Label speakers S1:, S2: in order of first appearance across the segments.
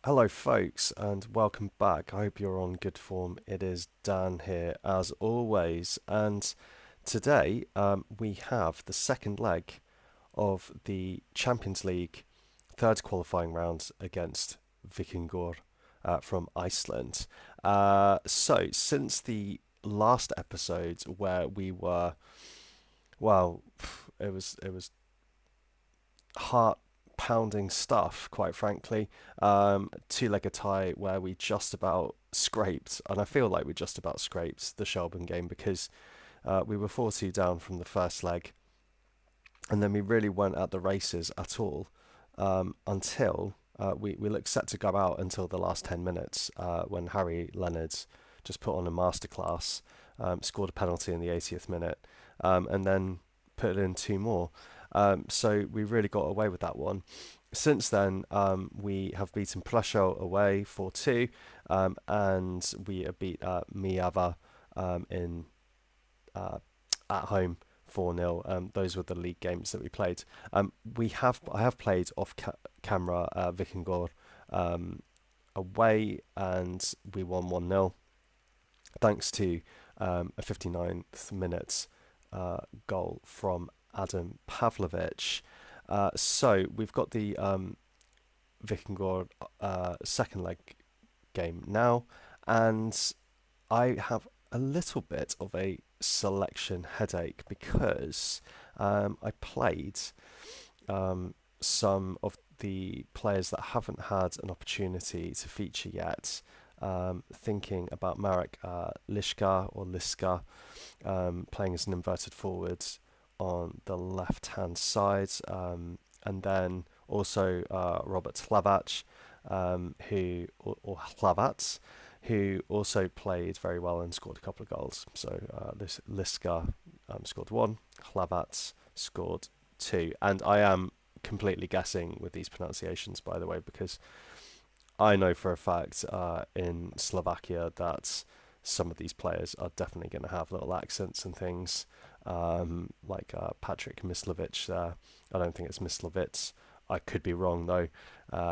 S1: Hello, folks, and welcome back. I hope you're on good form. It is Dan here, as always, and today we have the second leg of the Champions League third qualifying round against Vikingur from Iceland. Since the last episode where we were, well, it was heart pounding stuff, quite frankly. Two-legged tie where we just about scraped, and I feel like we just about scraped the Shelbourne game because we were 4-2 down from the first leg, and then we really weren't at the races at all until we looked set to go out until the last 10 minutes when Harry Leonard just put on a masterclass, scored a penalty in the 80th minute, and then put in two more. So we really got away with that one. Since then, we have beaten Prussia away 4-2, and we have beat Mijava in at home 4-0. Those were the league games that we played. I have played off camera Vikingur away, and we won 1-0 thanks to a 59th minute goal from Adam Pavlovic. So we've got the Vikingur second leg game now, and I have a little bit of a selection headache because I played some of the players that haven't had an opportunity to feature yet. Thinking about Marek Liska, playing as an inverted forward on the left-hand side, and then also Robert Hlavac, or Hlavac, who also played very well and scored a couple of goals. So this Liska scored one, Hlavac scored two, and I am completely guessing with these pronunciations, by the way, because I know for a fact in Slovakia that some of these players are definitely going to have little accents and things, like Patrick Mislovic there. I don't think it's Mislovic. I could be wrong though.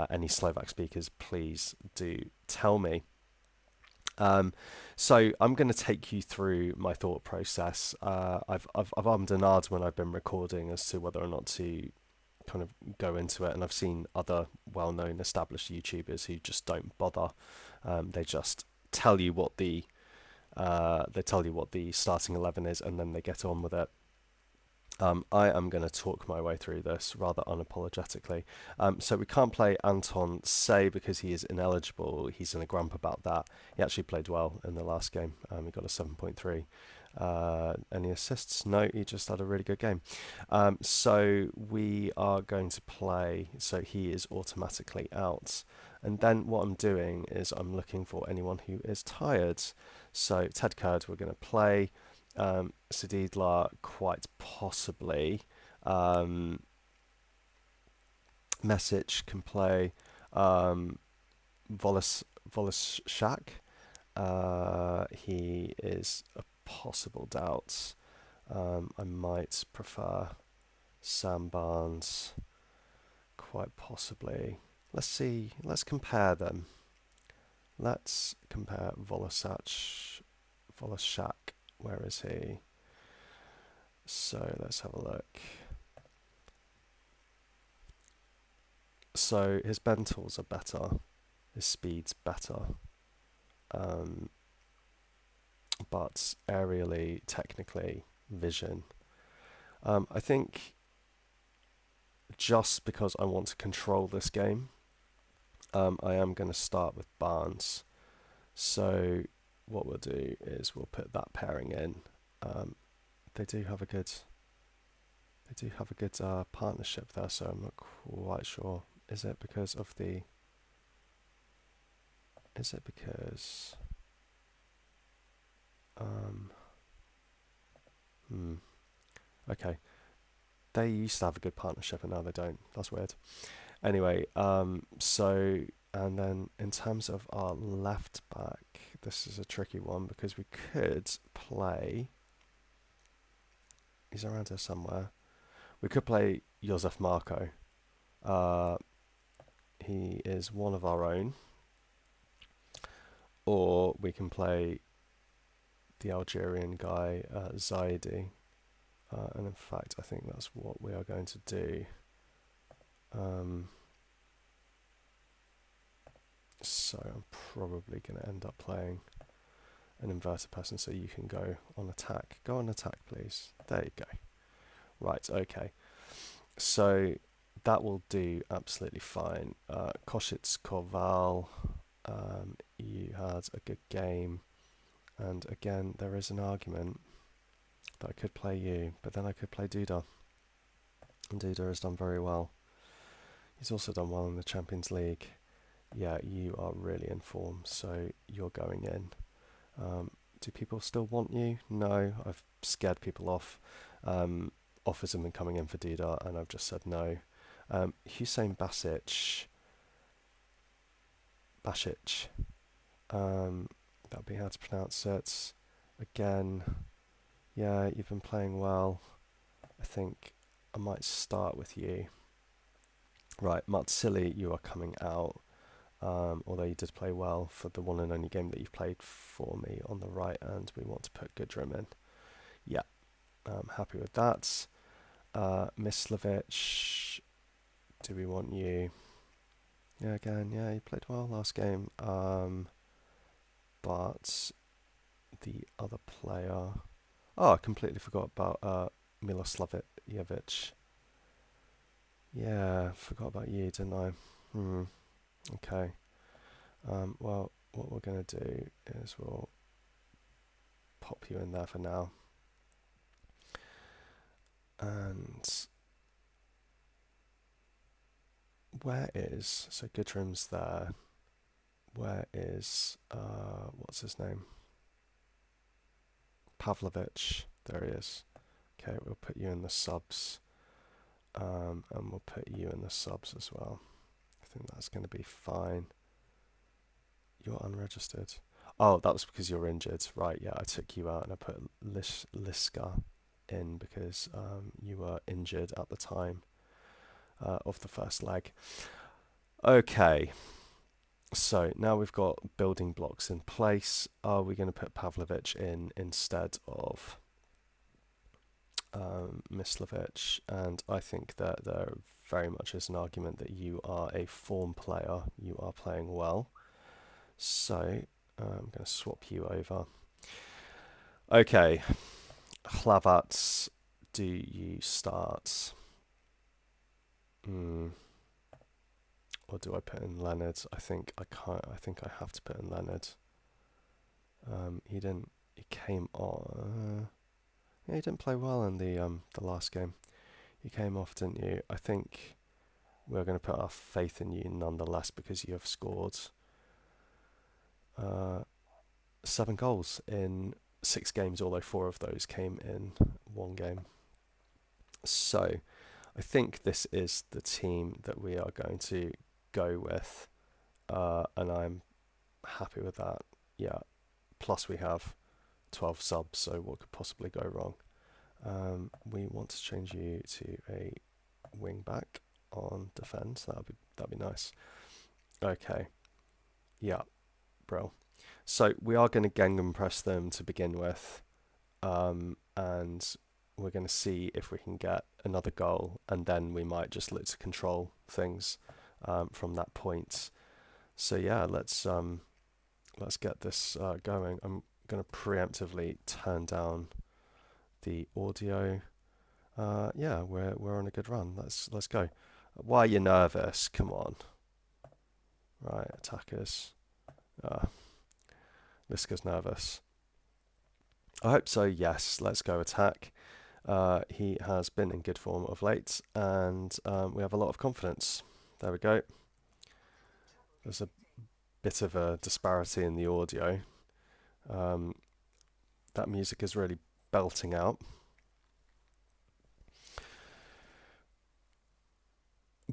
S1: Any Slovak speakers, please do tell me. Um, so I'm going to take you through my thought process. I've ummed and ahed when I've been recording as to whether or not to kind of go into it, and I've seen other well-known established YouTubers who just don't bother. They just tell you what the starting 11 is, and then they get on with it. I am going to talk my way through this rather unapologetically. So we can't play Anton Say because he is ineligible. He's in a grump about that. He actually played well in the last game. He got a 7.3. Any assists? No, he just had a really good game. So we are going to play. So he is automatically out. And then what I'm doing is I'm looking for anyone who is tired. So Ted Kurd we're going to play. Sadidla quite possibly. Message can play. Volis Shak. He is a possible doubt. I might prefer Sam Barnes, quite possibly. Let's see. Let's compare them. Let's compare Volishak. Where is he? So let's have a look. So his mentals are better, his speed's better, but aerially, technically, vision. I think just because I want to control this game, I am going to start with Barnes. So what we'll do is we'll put that pairing in. They do have a good partnership there, so I'm not quite sure. Is it because of the? Is it because? Okay. They used to have a good partnership, and now they don't. That's weird. Anyway, so and then in terms of our left back, this is a tricky one because we could play. He's around here somewhere. We could play Josef Marco, uh, he is one of our own, or we can play the Algerian guy, Zaidi. And in fact, I think that's what we are going to do. Um, so I'm probably going to end up playing an inverted person so you can go on attack. Go on attack, please. There you go. Right, okay. So that will do absolutely fine. Koshitz Koval, you had a good game. And again, there is an argument that I could play you, but then I could play Duda. And Duda has done very well. He's also done well in the Champions League. Yeah, you are really in form, so you're going in. Do people still want you? No, I've scared people off. Offers have been coming in for Duda, and I've just said no. Hussein Basic. That'd be how to pronounce it. Again, yeah, you've been playing well. I think I might start with you. Right, Matsili, you are coming out. Although you did play well for the one and only game that you've played for me on the right, and we want to put Gudrim in. Yeah, I'm happy with that. Mislavich, do we want you? Yeah, again, yeah, you played well last game. But the other player... Oh, I completely forgot about Miloslavjevic. Yeah, forgot about you, didn't I? Okay. Well, what we're going to do is we'll pop you in there for now. And where is... So Gudrim's there. Where is... what's his name? Pavlovich. There he is. Okay, we'll put you in the subs. And we'll put you in the subs as well. I think that's going to be fine. You're unregistered. Oh, that was because you're injured. Right, yeah, I took you out and I put Liska in because you were injured at the time of the first leg. Okay, so now we've got building blocks in place. Are we going to put Pavlovich in instead of Mislavich? And I think that there very much is an argument that you are a form player. You are playing well. So I'm going to swap you over. Okay, Hlavats, do you start? Or do I put in Leonard? I think I can't. I think I have to put in Leonard. He didn't. He came on. Yeah, he didn't play well in the last game. You came off, didn't you? I think we're going to put our faith in you nonetheless because you have scored 7 goals in 6 games, although 4 of those came in 1 game. So I think this is the team that we are going to go with, and I'm happy with that. Yeah, plus we have 12 subs, so what could possibly go wrong? We want to change you to a wing back on defense. That'd be nice. Okay. Yeah, bro. So we are going to Gengham press them to begin with, and we're going to see if we can get another goal, and then we might just look to control things from that point. So yeah, let's get this going. I'm going to preemptively turn down the audio. Yeah, we're on a good run. Let's go. Why are you nervous? Come on. Right, attackers. Liska's nervous. I hope so. Yes, let's go attack. He has been in good form of late, and we have a lot of confidence. There we go. There's a bit of a disparity in the audio. That music is really belting out.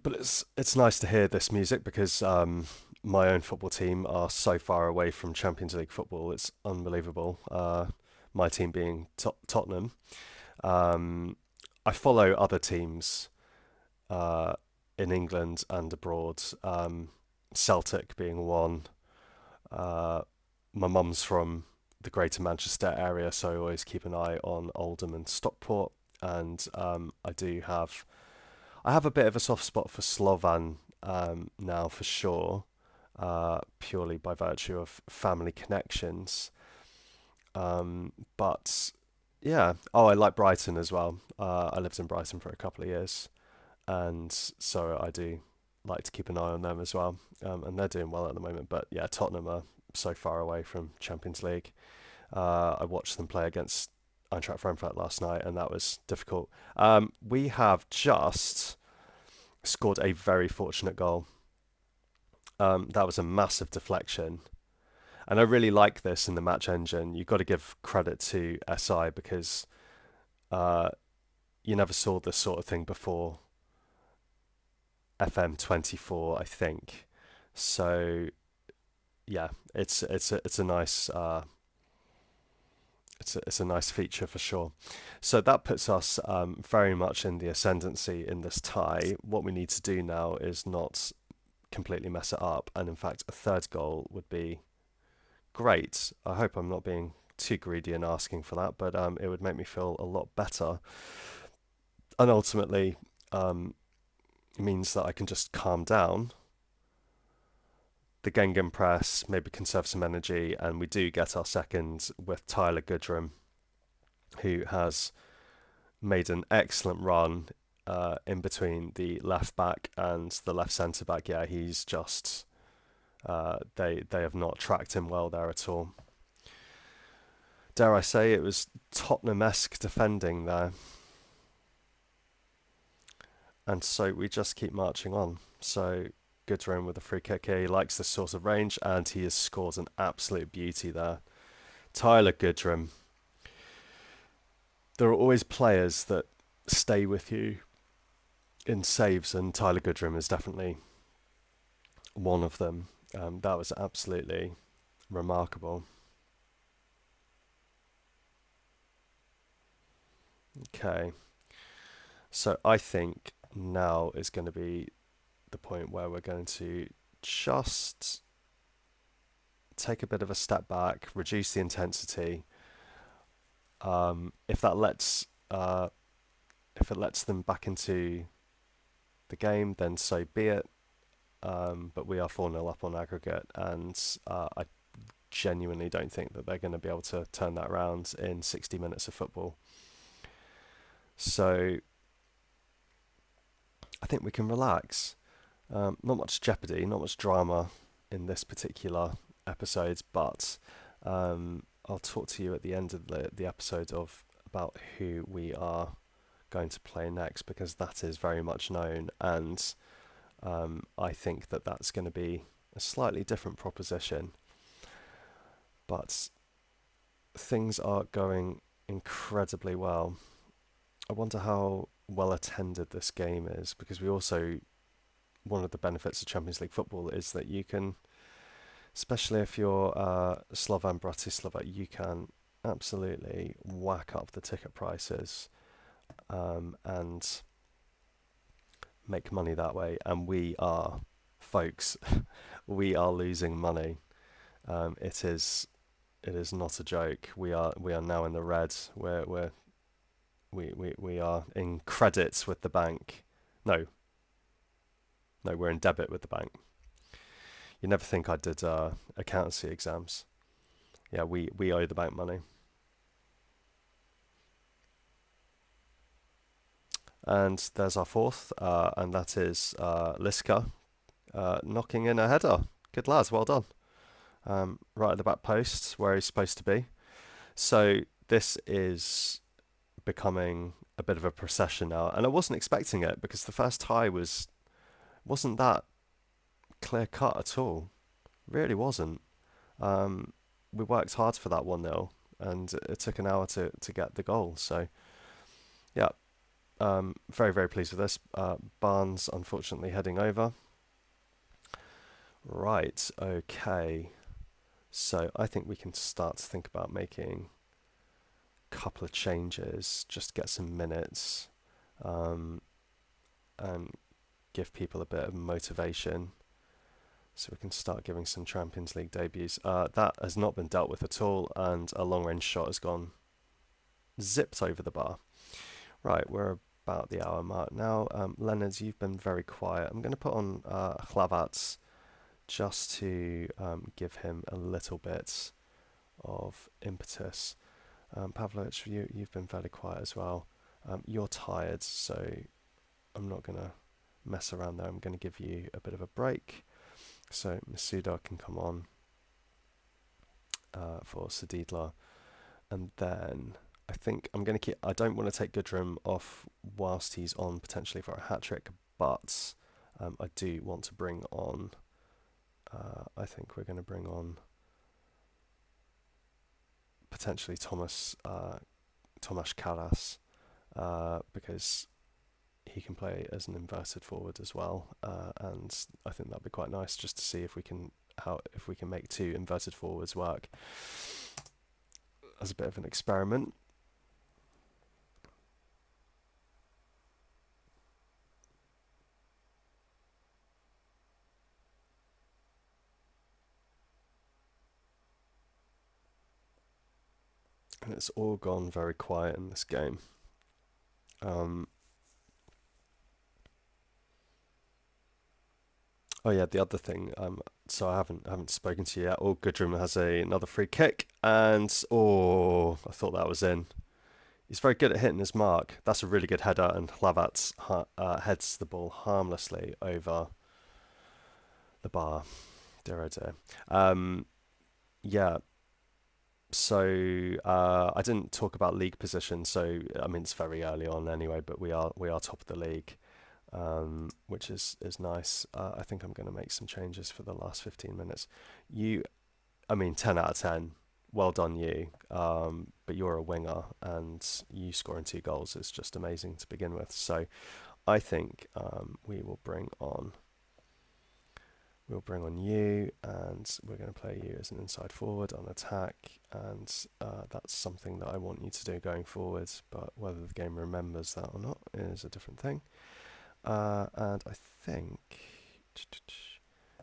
S1: But it's nice to hear this music because my own football team are so far away from Champions League football. It's unbelievable. My team being Tottenham. I follow other teams in England and abroad. Celtic being one. Uh, my mum's from the Greater Manchester area, so I always keep an eye on Oldham and Stockport. And I have a bit of a soft spot for Slovan now for sure, purely by virtue of family connections. But yeah, oh, I like Brighton as well. I lived in Brighton for a couple of years, and so I do like to keep an eye on them as well. And they're doing well at the moment. But yeah, Tottenham are so far away from Champions League. I watched them play against Eintracht Frankfurt last night, and that was difficult. We have just scored a very fortunate goal. That was a massive deflection. And I really like this in the match engine. You've got to give credit to SI because uh, you never saw this sort of thing before FM24, I think. So yeah, it's a nice it's a nice feature for sure. So that puts us very much in the ascendancy in this tie. What we need to do now is not completely mess it up, and in fact, a third goal would be great. I hope I'm not being too greedy in asking for that, but it would make me feel a lot better, and ultimately means that I can just calm down the Gengen press, maybe conserve some energy, and we do get our second with Tyler Goodrum, who has made an excellent run in between the left back and the left centre back. Yeah, he's just they have not tracked him well there at all. Dare I say it was Tottenham-esque defending there, and so we just keep marching on. So Goodrum with a free kick here. He likes this sort of range, and he has scored an absolute beauty there. Tyler Goodrum. There are always players that stay with you in saves, and Tyler Goodrum is definitely one of them. That was absolutely remarkable. Okay, so I think now is going to be the point where we're going to just take a bit of a step back, reduce the intensity. If that lets if it lets them back into the game, then so be it. But we are 4-0 up on aggregate, and I genuinely don't think that they're going to be able to turn that around in 60 minutes of football. So I think we can relax. Not much jeopardy, not much drama in this particular episode, but I'll talk to you at the end of the episode of about who we are going to play next, because that is very much known, and I think that that's going to be a slightly different proposition. But things are going incredibly well. I wonder how well attended this game is, because we also, one of the benefits of Champions League football is that you can, especially if you're Slovan Bratislava, you can absolutely whack up the ticket prices and make money that way. And we are, folks, we are losing money. It is not a joke. We are now in the red. We are in credits with the bank. No, no, we're in debit with the bank. You never think I did accountancy exams. Yeah, we owe the bank money. And there's our fourth, and that is Liska knocking in a header. Good lads, well done. Right at the back post where he's supposed to be. So this is becoming a bit of a procession now, and I wasn't expecting it because the first tie wasn't that clear cut at all. Really wasn't. We worked hard for that 1-0, and it took an hour to get the goal. So yeah, very very pleased with this. Barnes unfortunately heading over. Right, okay. So I think we can start to think about making a couple of changes, just to get some minutes, and give people a bit of motivation so we can start giving some Champions League debuts. That has not been dealt with at all, and a long-range shot has gone zipped over the bar. Right, we're about the hour mark now. Leonard, you've been very quiet. I'm going to put on Hlavats just to give him a little bit of impetus. Pavlovich, you've been fairly quiet as well. You're tired, so I'm not going to mess around there. I'm going to give you a bit of a break. So Masuda can come on for Sadidla. And then I think I'm going to keep... I don't want to take Gudrum off whilst he's on potentially for a hat-trick, but I do want to bring on... I think we're going to bring on potentially Tomas Karas, because he can play as an inverted forward as well, and I think that'd be quite nice just to see if we can make two inverted forwards work as a bit of an experiment. And it's all gone very quiet in this game. Oh yeah, the other thing. So I haven't spoken to you yet. Oh, Gudrum has another free kick, and I thought that was in. He's very good at hitting his mark. That's a really good header, and Hlavats heads the ball harmlessly over the bar. Dear oh dear. Yeah. So I didn't talk about league position. So I mean, it's very early on anyway, but we are top of the league. Which is nice. I think I'm going to make some changes for the last 15 minutes. 10 out of 10. Well done, you. But you're a winger, and you scoring 2 goals is just amazing to begin with. So I think we will bring on you, and we're going to play you as an inside forward on attack, and that's something that I want you to do going forward. But whether the game remembers that or not is a different thing. And I think,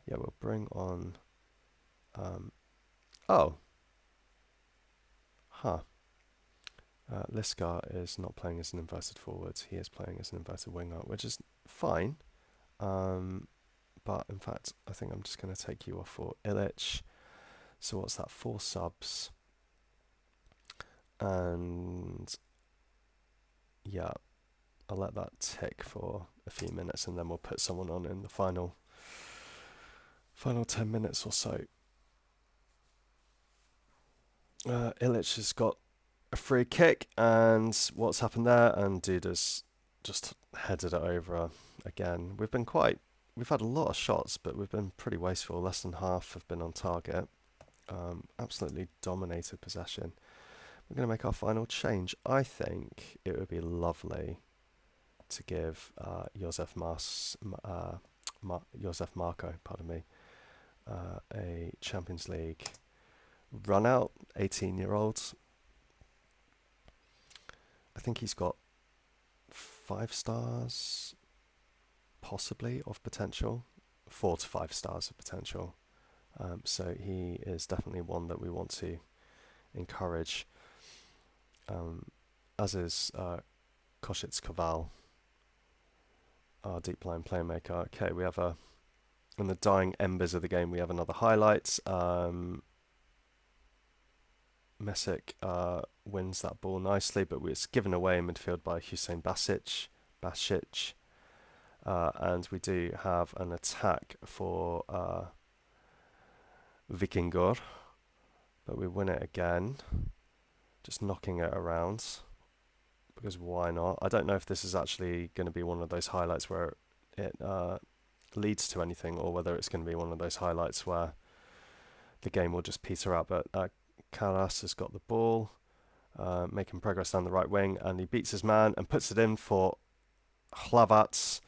S1: yeah, we'll bring on, Liskar is not playing as an inverted forward. He is playing as an inverted winger, which is fine. But in fact, I think I'm just going to take you off for Illich. So what's that? 4 subs. And yeah, I'll let that tick for a few minutes, and then we'll put someone on in the final 10 minutes or so. Illich has got a free kick, and what's happened there? And dude has just headed it over again. We've had a lot of shots, but we've been pretty wasteful. Less than half have been on target. Absolutely dominated possession. We're going to make our final change. I think it would be lovely to give Josef Marko, a Champions League run out, 18-year-old. I think he's got 5 stars, possibly, of potential, 4 to 5 stars of potential. So he is definitely one that we want to encourage, as is Koshitz Koval, our deep line playmaker. Okay, we have in the dying embers of the game, we have another highlight. Mesic wins that ball nicely, but it's given away in midfield by Hussein Basic. And we do have an attack for Vikingur, but we win it again, just knocking it around, because why not? I don't know if this is actually going to be one of those highlights where it leads to anything, or whether it's going to be one of those highlights where the game will just peter out. But Karas has got the ball, making progress down the right wing, and he beats his man and puts it in for Hlavats,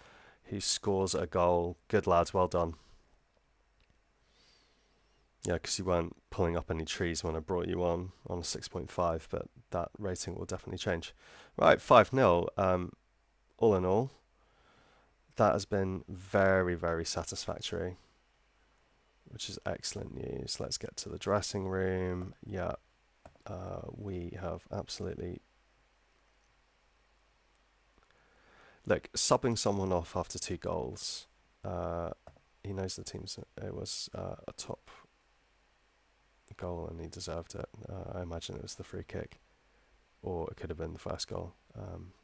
S1: who scores a goal. Good lads, well done. Yeah, because you weren't pulling up any trees when I brought you on a 6.5, but that rating will definitely change. Right, 5-0. All in all, that has been very, very satisfactory, which is excellent news. Let's get to the dressing room. Yeah, we have absolutely. Look, subbing someone off after 2 goals. Uh, he knows the team's. It was a top goal and he deserved it. I imagine it was the free kick, or it could have been the first goal.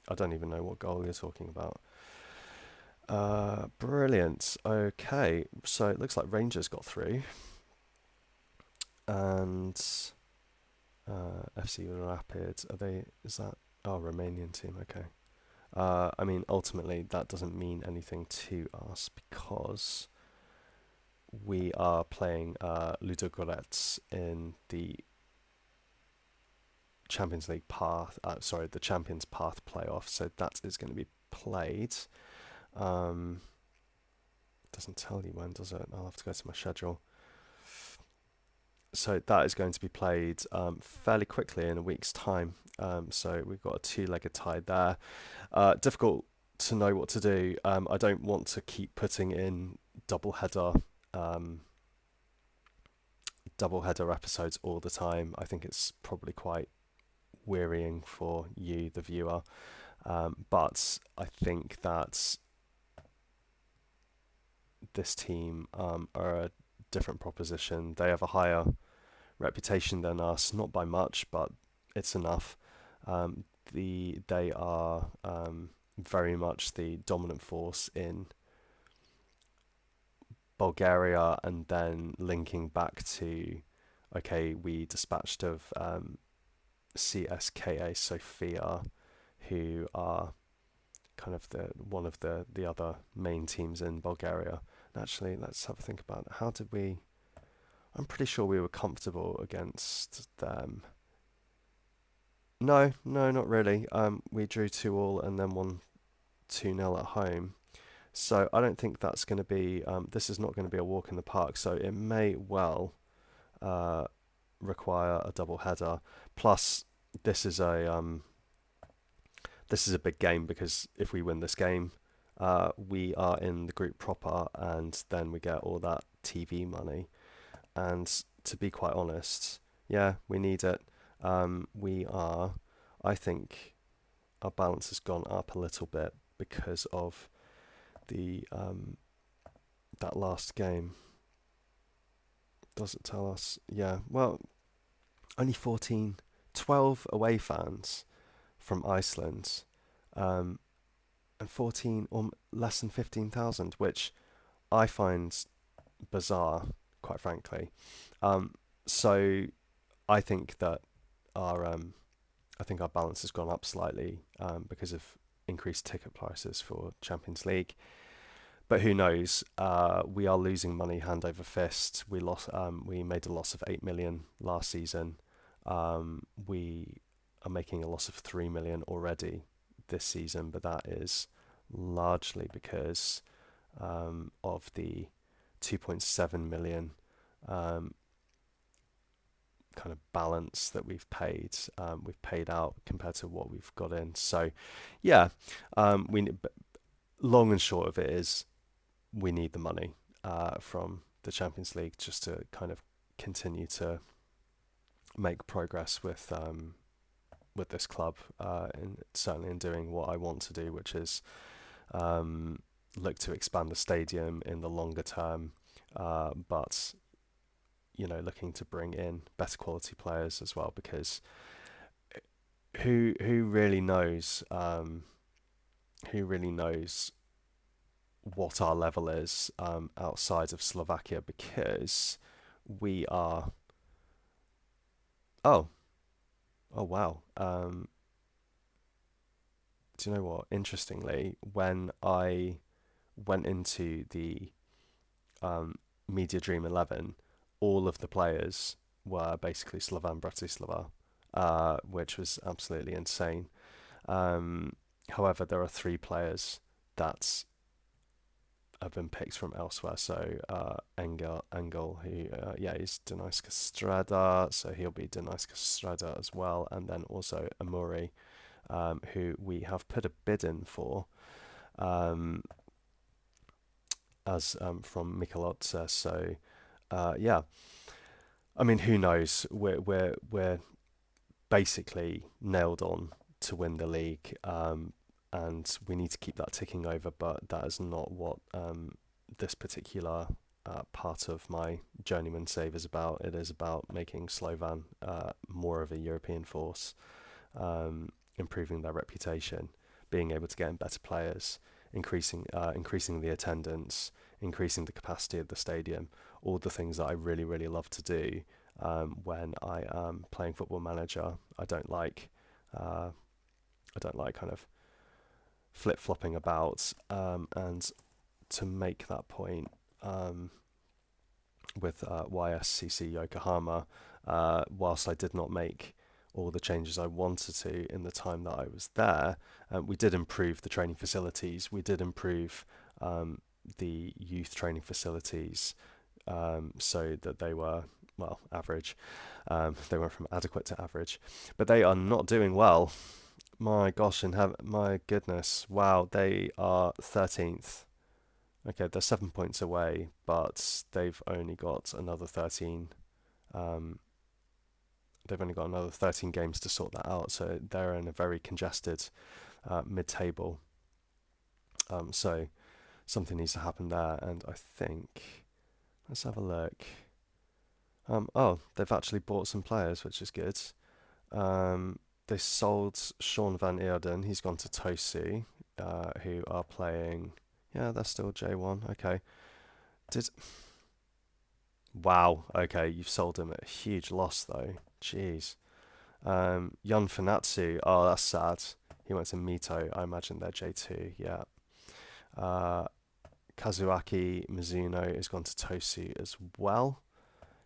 S1: I don't even know what goal you're talking about. Brilliant. Okay, so it looks like Rangers got through, and FC Rapid. Are they? Is that? Oh, Romanian team. Okay. I mean, ultimately, that doesn't mean anything to us because we are playing Ludogorets in the Champions League path. Sorry, the Champions Path playoff. So that is going to be played. Um, doesn't tell you when, does it? I'll have to go to my schedule. So that is going to be played fairly quickly in a week's time. So we've got a two-legged tie there. Difficult to know what to do. I don't want to keep putting in double header um, episodes all the time. I think it's probably quite wearying for you, the viewer. But I think that this team are a different proposition. They have a higher reputation than us, not by much, but it's enough. They are very much the dominant force in Bulgaria, and then linking back to, okay, we dispatched of CSKA Sofia, who are kind of the one of the other main teams in Bulgaria. And actually, let's have a think about it. How did we? I'm pretty sure we were comfortable against them. No, no, not really. We drew 2-2 and then won 2-0 at home. So I don't think that's going to be. This is not going to be a walk in the park. So it may well uh, require a double header. Plus, this is a big game because if we win this game, we are in the group proper, and then we get all that TV money. And to be quite honest, yeah, we need it. We are, I think, our balance has gone up a little bit because of the that last game. Does it tell us? Yeah, well, only 14, 12 away fans from Iceland, um, and 14 or less than 15,000, which I find bizarre, quite frankly. So I think that our balance has gone up slightly because of increased ticket prices for Champions League. But who knows? We are losing money hand over fist. We lost. We made a loss of 8 million last season. We are making a loss of 3 million already this season, but that is largely because of the 2.7 million kind of balance that we've paid out compared to what we've got in. So yeah, we long and short of it is we need the money from the Champions League just to kind of continue to make progress with this club, and certainly in doing what I want to do, which is look to expand the stadium in the longer term, but looking to bring in better quality players as well, because who really knows what our level is outside of Slovakia, because we are. Oh, oh wow. Do you know what? Interestingly, when I went into the Media Dream 11, all of the players were basically Slovan Bratislava, which was absolutely insane. However, there are 3 players that have been picked from elsewhere. So Engel, who he's Dunajska Strada, so he'll be Dunajska Strada as well, and then also Amori, who we have put a bid in for. as from Michelotze. So yeah, I mean, who knows? We're basically nailed on to win the league, and we need to keep that ticking over. But that is not what this particular part of my journeyman save is about. It is about making Slovan more of a European force, improving their reputation, being able to get in better players, increasing the attendance, increasing the capacity of the stadium, all the things that I really, really love to do when I am playing Football Manager. I don't like kind of flip flopping about, and to make that point with YSCC Yokohama, whilst I did not make all the changes I wanted to in the time that I was there, we did improve the training facilities. We did improve the youth training facilities so that they were, well, average. They went from adequate to average, but they are not doing well. My gosh, and my goodness, wow, they are 13th. Okay, they're 7 points away, but they've only got another 13. Um, they've only got another 13 games to sort that out, so they're in a very congested mid-table. So something needs to happen there, and I think let's have a look. Oh, they've actually bought some players, which is good. They sold Sean Van Eerden. He's gone to Tosu, who are playing. Yeah, they're still J1. Okay. Did Wow. Okay, you've sold him at a huge loss though. Jeez. Yun Funatsu. Oh, that's sad. He went to Mito. I imagine they're J2. Yeah. Uh, Kazuaki Mizuno has gone to Tosu as well.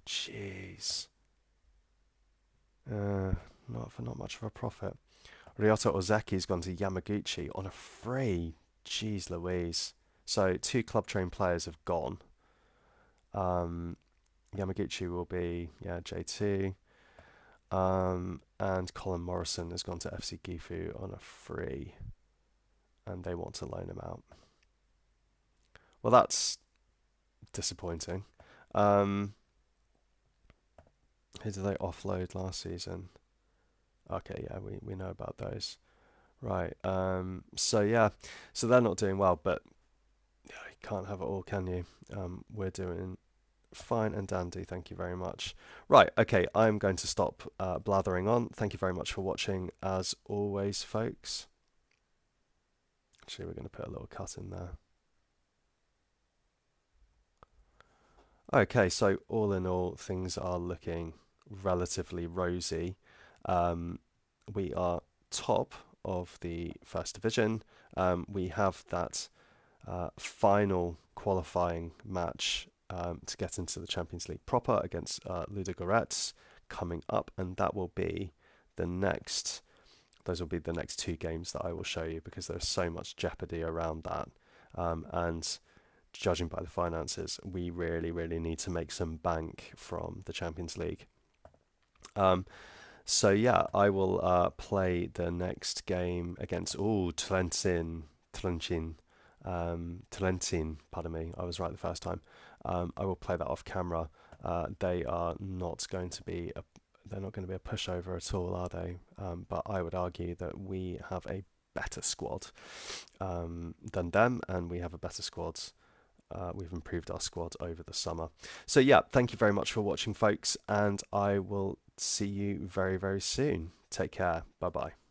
S1: Jeez. Not much of a profit. Ryota Ozeki's gone to Yamaguchi on a free. Jeez Louise. So two club trained players have gone. Yamaguchi will be, yeah, J2. And Colin Morrison has gone to FC Gifu on a free, and they want to loan him out. Well, that's disappointing. Who did they offload last season? Okay, yeah, we know about those. Right. So yeah, so they're not doing well, but yeah, you can't have it all, can you? We're doing fine and dandy, thank you very much. Right, okay, I'm going to stop blathering on. Thank you very much for watching, as always, folks. Actually, we're going to put a little cut in there. Okay, so all in all, things are looking relatively rosy. We are top of the first division. We have that final qualifying match to get into the Champions League proper against Ludogorets coming up, and that will be the next. Those will be the next two games that I will show you, because there's so much jeopardy around that, and judging by the finances, we really, really need to make some bank from the Champions League. So yeah, I will play the next game against Trentin, pardon me, I was right the first time. I will play that off camera. They are not going to be they're not going to be a pushover at all, are they? But I would argue that we have a better squad than them, and we have a better squad. We've improved our squad over the summer. So yeah, thank you very much for watching, folks, and I will see you very, very soon. Take care. Bye bye.